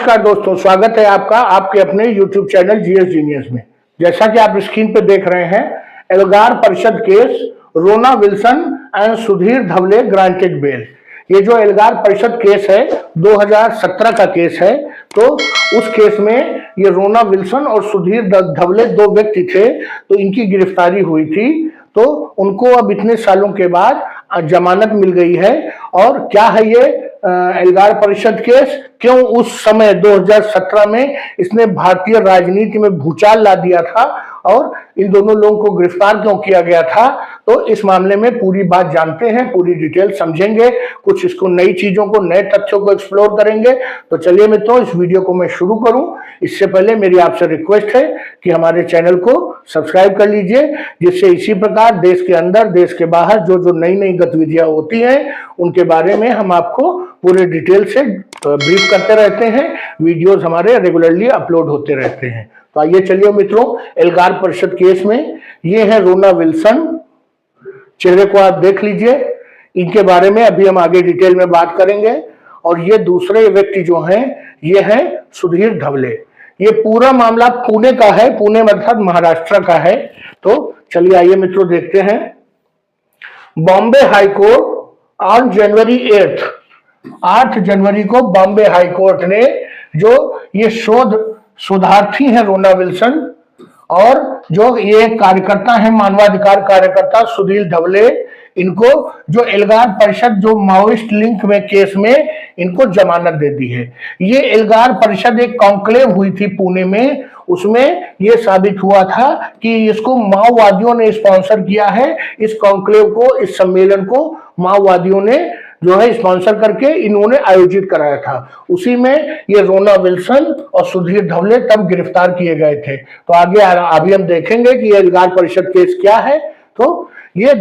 नमस्कार दोस्तों, स्वागत है आपका आपके अपने YouTube चैनल जीएस जीनियस में। जैसा कि आप स्क्रीन पे देख रहे हैं, Elgar Parishad case, Rona Wilson and Sudhir Dhawale granted bail. ये जो एल्गार परिषद केस है 2017 का केस है। तो उस केस में ये रोना विल्सन और सुधीर धवले दो व्यक्ति थे, तो इनकी गिरफ्तारी हुई थी। तो उनको अब इतने सालों के बाद जमानत मिल गई है। और क्या है ये एल्गार परिषद केस, क्यों उस समय 2017 में इसने भारतीय राजनीति में भूचाल ला दिया था और इन दोनों लोगों को गिरफ्तार क्यों किया गया था, तो इस मामले में पूरी बात जानते हैं, पूरी डिटेल समझेंगे, कुछ इसको नई चीजों को, नए तथ्यों को एक्सप्लोर करेंगे। तो चलिए मित्रों, इस वीडियो को मैं शुरू करूं इससे पहले मेरी आपसे रिक्वेस्ट है कि हमारे चैनल को सब्सक्राइब कर लीजिए, जिससे इसी प्रकार देश के अंदर देश के बाहर जो नई नई गतिविधियां होती हैं उनके बारे में हम आपको पूरे डिटेल से ब्रीफ करते रहते हैं। वीडियोस हमारे रेगुलरली अपलोड होते रहते हैं। तो आइए चलिए मित्रों, एल्गार परिषद केस में ये है रोना विल्सन, चेहरे को आप देख लीजिए। इनके बारे में अभी हम आगे डिटेल में बात करेंगे। और ये दूसरे व्यक्ति जो हैं ये हैं सुधीर धवले। ये पूरा मामला पुणे का है, पुणे अर्थात महाराष्ट्र का है। तो चलिए आइए मित्रों देखते हैं। बॉम्बे हाईकोर्ट ऑन जनवरी 8 जनवरी को बॉम्बे हाईकोर्ट ने जो ये शोधार्थी हैं रोना विल्सन और जो ये कार्यकर्ता हैं, मानवाधिकार कार्यकर्ता सुधीर धवले, इनको जो एल्गार परिषद जो माओइस्ट लिंक में केस में इनको जमानत दे दी है। ये एल्गार परिषद एक कॉन्क्लेव हुई थी पुणे में, उसमें ये साबित हुआ था कि इसको माओवादियों ने स्पॉन्सर किया है। इस कॉन्क्लेव को, इस सम्मेलन को माओवादियों ने जो है स्पॉन्सर करके इन्होंने आयोजित कराया था। उसी में ये रोना विल्सन और सुधीर धवले तब गिरफ्तार किए गए थे। तो आगे अभी हम देखेंगे कि ये एल्गार परिषद केस क्या है। तो ये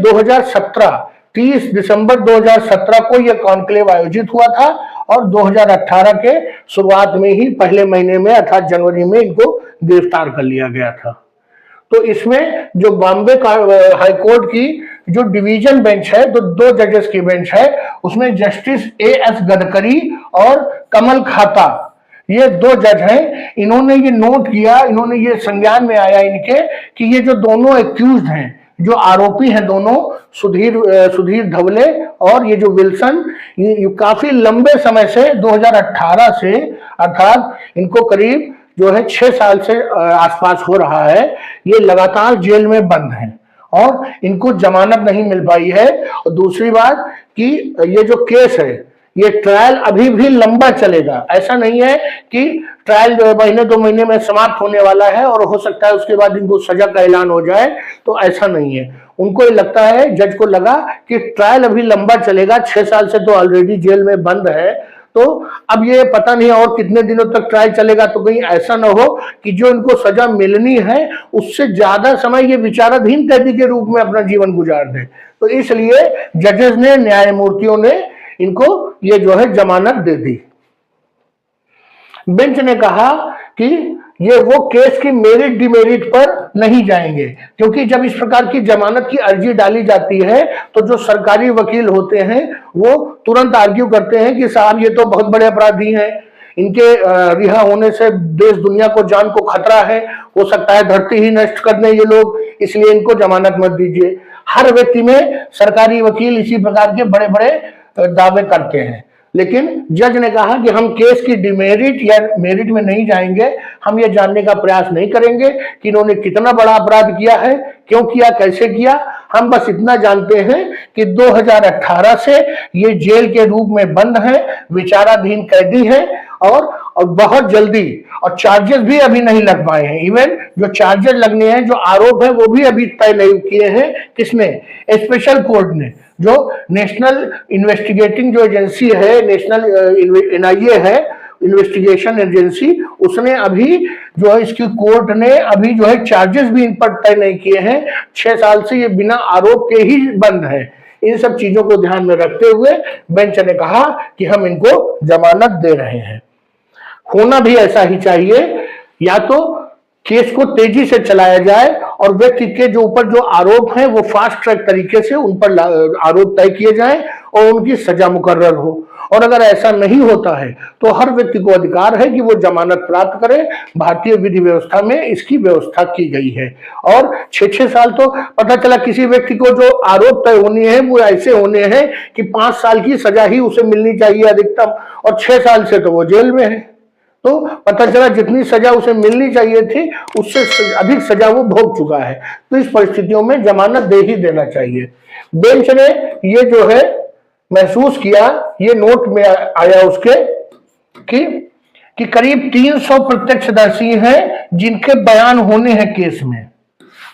30 दिसंबर 2017 को ये कॉन्क्लेव आयोजित हुआ था और 2018 के शुरुआत में ही पहले महीने में अर्थात जनवरी में इनको गिरफ्तार कर लिया गया था। तो इसमें जो बॉम्बे हाईकोर्ट की जो डिवीजन बेंच है, तो 2 जजेस की बेंच है, उसमें जस्टिस एएस गडकरी और कमल खाता, ये 2 जज हैं। इन्होंने ये नोट किया, इन्होंने ये संज्ञान में आया इनके कि ये जो दोनों एक्यूज्ड हैं, जो आरोपी हैं दोनों, सुधीर धवले और ये जो विल्सन, ये काफी लंबे समय से 2018 से अर्थात इनको करीब जो है 6 साल से आसपास हो रहा है, ये लगातार जेल में बंद हैं और इनको जमानत नहीं मिल पाई है। और दूसरी बात कि ये जो केस है, ये ट्रायल अभी भी लंबा चलेगा। ऐसा नहीं है कि ट्रायल जो है महीने 2 महीने में समाप्त होने वाला है और हो सकता है उसके बाद इनको सजा का ऐलान हो जाए, तो ऐसा नहीं है। उनको ये लगता है, जज को लगा कि ट्रायल अभी लंबा चलेगा, 6 साल से तो ऑलरेडी जेल में बंद है, तो अब ये पता नहीं और कितने दिनों तक ट्रायल चलेगा। तो कहीं ऐसा ना हो कि जो इनको सजा मिलनी है उससे ज्यादा समय ये विचाराधीन कैदी के रूप में अपना जीवन गुजार दे। तो इसलिए जजेस ने, न्यायमूर्तियों ने इनको ये जो है जमानत दे दी। बेंच ने कहा कि ये वो केस की मेरिट डिमेरिट पर नहीं जाएंगे, क्योंकि जब इस प्रकार की जमानत की अर्जी डाली जाती है तो जो सरकारी वकील होते हैं वो तुरंत आर्ग्यू करते हैं कि साहब ये तो बहुत बड़े अपराधी हैं, इनके रिहा होने से देश दुनिया को, जान को खतरा है, हो सकता है धरती ही नष्ट कर दें ये लोग, इसलिए इनको जमानत मत दीजिए। हर व्यक्ति में सरकारी वकील इसी प्रकार के बड़े बड़े दावे करते हैं। लेकिन जज ने कहा कि हम केस की डिमेरिट या मेरिट में नहीं जाएंगे, हम ये जानने का प्रयास नहीं करेंगे कि इन्होंने कितना बड़ा अपराध किया है, क्यों किया, कैसे किया। हम बस इतना जानते हैं कि 2018 से ये जेल के रूप में बंद है, विचाराधीन कैदी है और बहुत जल्दी, और चार्जेस भी अभी नहीं लग पाए हैं। इवन जो चार्जेस लगने हैं, जो आरोप है, वो भी अभी तय नहीं किए हैं। किसने? स्पेशल कोर्ट ने, जो नेशनल इन्वेस्टिगेटिंग जो एजेंसी है, नेशनल एनआईए है, इन्वेस्टिगेशन एजेंसी, उसने अभी जो है इसकी कोर्ट ने अभी जो है चार्जेस भी इन पर तय नहीं किए हैं। 6 साल से ये बिना आरोप के ही बंद है। इन सब चीजों को ध्यान में रखते हुए बेंच ने कहा कि हम इनको जमानत दे रहे हैं। होना भी ऐसा ही चाहिए, या तो केस को तेजी से चलाया जाए और व्यक्ति के जो ऊपर जो आरोप हैं वो फास्ट ट्रैक तरीके से उन पर आरोप तय किए जाएं और उनकी सजा मुकर्रर हो। और अगर ऐसा नहीं होता है तो हर व्यक्ति को अधिकार है कि वो जमानत प्राप्त करे। भारतीय विधि व्यवस्था में इसकी व्यवस्था की गई है। और 6-6 साल तो पता चला किसी व्यक्ति को जो आरोप तय होने हैं वो ऐसे होने हैं कि 5 साल की सजा ही उसे मिलनी चाहिए अधिकतम, और 6 साल से तो वो जेल में है। तो पता चला जितनी सजा उसे मिलनी चाहिए थी उससे अधिक सजा वो भोग चुका है। तो इस परिस्थितियों में जमानत दे ही देना चाहिए। बेंच ने ये जो है महसूस किया, ये नोट में आया उसके कि करीब 300 प्रत्यक्षदर्शी हैं जिनके बयान होने हैं केस में,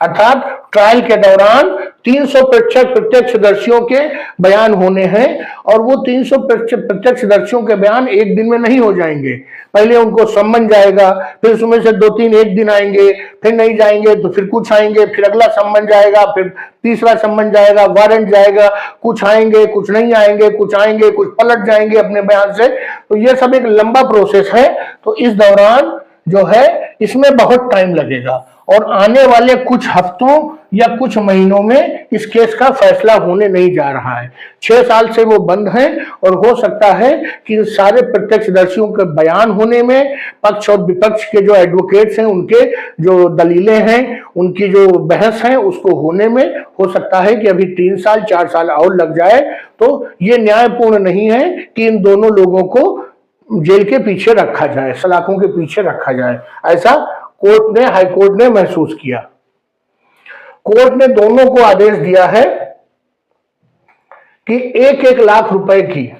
अर्थात ट्रायल के दौरान 300 प्रत्यक्षदर्शियों के बयान होने हैं। और वो 300 प्रत्यक्षदर्शियों के बयान एक दिन में नहीं हो जाएंगे। पहले उनको सम्मन जाएगा, फिर उसमें से 2-3 एक दिन आएंगे, फिर नहीं जाएंगे तो फिर कुछ आएंगे, फिर अगला सम्मन जाएगा, फिर तीसरा सम्मन जाएगा, वारंट जाएगा, कुछ आएंगे कुछ नहीं आएंगे, कुछ आएंगे कुछ पलट जाएंगे अपने बयान से। तो ये सब एक लंबा प्रोसेस है। तो इस दौरान जो है इसमें बहुत टाइम लगेगा और आने वाले कुछ हफ्तों या कुछ महीनों में इस केस का फैसला होने नहीं जा रहा है। 6 साल से वो बंद है और हो सकता है कि सारे प्रत्यक्षदर्शियों के बयान होने में, पक्ष और विपक्ष के जो एडवोकेट्स हैं उनके जो दलीलें हैं, उनकी जो बहस है उसको होने में हो सकता है कि अभी 3 साल 4 साल और लग जाए। तो ये न्यायपूर्ण नहीं है कि इन दोनों लोगों को जेल के पीछे रखा जाए, सलाखों के पीछे रखा जाए, ऐसा कोर्ट ने, हाई कोर्ट ने महसूस किया। कोर्ट ने दोनों को आदेश दिया है कि 1-1 लाख रुपए की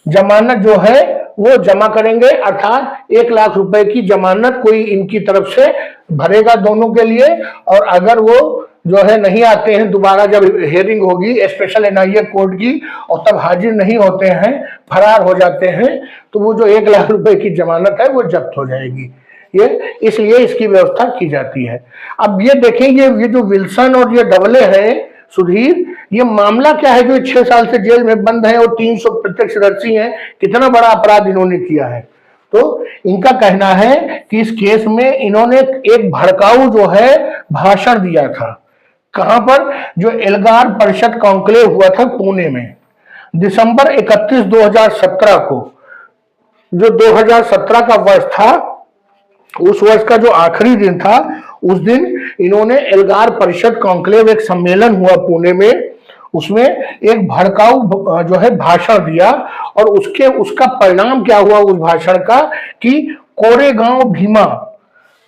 जमानत जो है वो जमा करेंगे, अर्थात 1 लाख रुपए की जमानत कोई इनकी तरफ से भरेगा दोनों के लिए। और अगर वो जो है नहीं आते हैं दोबारा, जब हियरिंग होगी स्पेशल एनआईए कोर्ट की और तब हाजिर नहीं होते हैं, फरार हो जाते हैं, तो वो जो 1 लाख रुपए की जमानत है वो जब्त हो जाएगी। ये इसलिए इसकी व्यवस्था की जाती है। अब ये देखें, ये जो विल्सन और ये डबले हैं सुधीर, ये मामला क्या है जो 6 साल से जेल में बंद है और 300 प्रत्यक्षदर्शी हैं, कितना बड़ा अपराध इन्होंने किया है। तो इनका कहना है कि इस केस में इन्होंने एक भड़काऊ जो है भाषण दिया था। कहां पर? जो एल्गार परिषद कॉन्क्लेव हुआ था पुणे में दिसंबर 31, 2017 को। जो 2017 का वर्ष था, उस वर्ष का जो आखिरी दिन था, उस दिन इन्होंने एल्गार परिषद कॉन्क्लेव, एक सम्मेलन हुआ पुणे में, उसमें एक भड़काऊ जो है भाषण दिया। और उसका परिणाम क्या हुआ उस भाषण का कि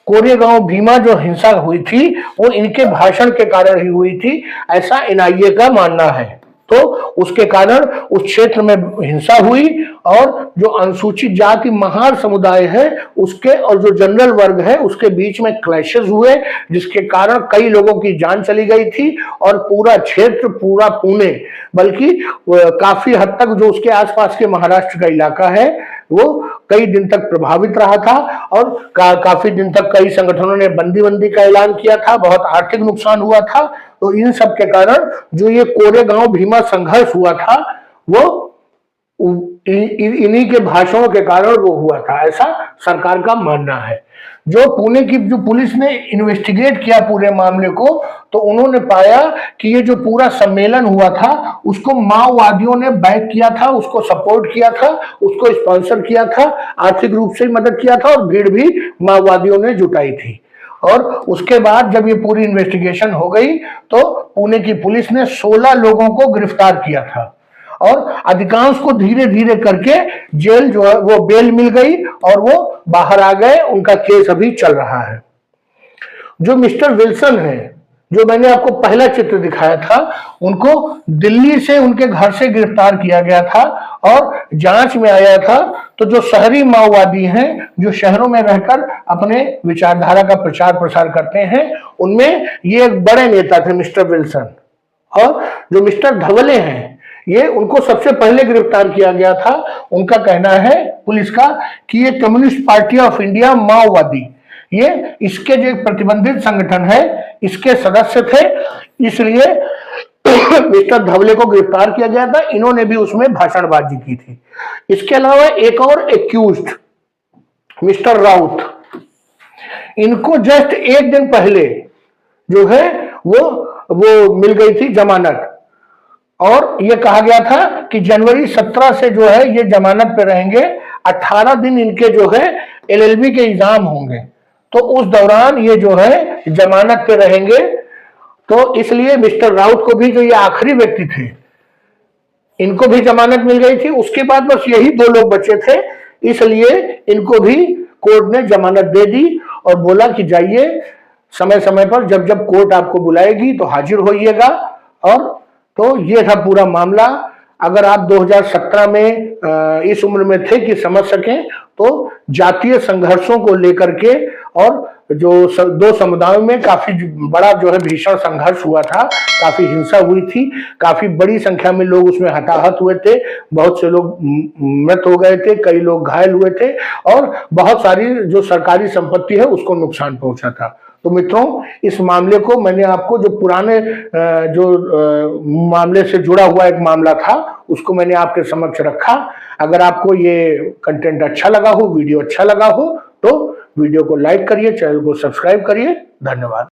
कोरेगांव भीमा जो हिंसा हुई थी वो इनके भाषण के कारण ही हुई थी, ऐसा एनआईए का मानना है। तो उसके कारण उस क्षेत्र में हिंसा हुई और जो अनुसूचित जाति महार समुदाय है उसके और जो जनरल वर्ग है उसके बीच में क्लैशेस हुए, जिसके कारण कई लोगों की जान चली गई थी। और पूरा क्षेत्र, पूरा पुणे, बल्कि काफी हद तक जो उसके आसपास के महाराष्ट्र का इलाका है वो कई दिन तक प्रभावित रहा था। और काफी दिन तक कई संगठनों ने बंदी का ऐलान किया था, बहुत आर्थिक नुकसान हुआ था। तो इन सब के कारण जो ये कोरेगांव भीमा संघर्ष हुआ था वो इन्हीं के भाषणों के कारण वो हुआ था, ऐसा सरकार का मानना है। जो पुणे की जो पुलिस ने इन्वेस्टिगेट किया पूरे मामले को, तो उन्होंने पाया कि ये जो पूरा सम्मेलन हुआ था उसको माओवादियों ने बैक किया था, उसको सपोर्ट किया था, उसको स्पॉन्सर किया था, आर्थिक रूप से मदद किया था और भीड़ भी माओवादियों ने जुटाई थी। और उसके बाद जब ये पूरी इन्वेस्टिगेशन हो गई तो पुणे की पुलिस ने 16 लोगों को गिरफ्तार किया था और अधिकांश को धीरे धीरे करके जेल जो है वो बेल मिल गई और वो बाहर आ गए। उनका केस अभी चल रहा है। जो मिस्टर विल्सन है, जो मैंने आपको पहला चित्र दिखाया था, उनको दिल्ली से उनके घर से गिरफ्तार किया गया था और जांच में आया था तो जो शहरी माओवादी हैं, जो शहरों में रहकर अपने विचारधारा का प्रचार प्रसार करते हैं, उनमें ये एक बड़े नेता थे मिस्टर विल्सन। और जो मिस्टर धवले हैं, ये उनको सबसे पहले गिरफ्तार किया गया था। उनका कहना है पुलिस का कि ये कम्युनिस्ट पार्टी ऑफ इंडिया माओवादी, ये इसके जो प्रतिबंधित संगठन है इसके सदस्य थे, इसलिए मिस्टर धवले को गिरफ्तार किया गया था। इन्होंने भी उसमें भाषणबाजी की थी। इसके अलावा एक और एक्यूज्ड मिस्टर राउत, इनको जस्ट एक दिन पहले जो है वो मिल गई थी जमानत। और ये कहा गया था कि जनवरी 17 से जो है ये जमानत पे रहेंगे, 18 दिन इनके जो है एलएलबी के एग्जाम होंगे, तो उस दौरान ये जो है जमानत पे रहेंगे। तो इसलिए मिस्टर राउत को भी, जो ये आखिरी व्यक्ति थे, इनको भी जमानत मिल गई थी। उसके बाद बस यही 2 लोग बचे थे, इसलिए इनको भी कोर्ट ने जमानत दे दी और बोला कि जाइए, समय समय पर जब जब कोर्ट आपको बुलाएगी तो हाजिर होइएगा। और तो ये था पूरा मामला। अगर आप 2017 में इस उम्र में थे कि समझ सकें, तो जातीय संघर्षों को लेकर के और जो 2 समुदायों में काफी बड़ा जो है भीषण संघर्ष हुआ था, काफी हिंसा हुई थी, काफी बड़ी संख्या में लोग उसमें हताहत हुए थे, बहुत से लोग मृत हो गए थे, कई लोग घायल हुए थे और बहुत सारी जो सरकारी संपत्ति है उसको नुकसान पहुंचा था। तो मित्रों, इस मामले को मैंने आपको, जो पुराने जो मामले से जुड़ा हुआ एक मामला था, उसको मैंने आपके समक्ष रखा। अगर आपको ये कंटेंट अच्छा लगा हो, वीडियो अच्छा लगा हो, तो वीडियो को लाइक करिए, चैनल को सब्सक्राइब करिए। धन्यवाद।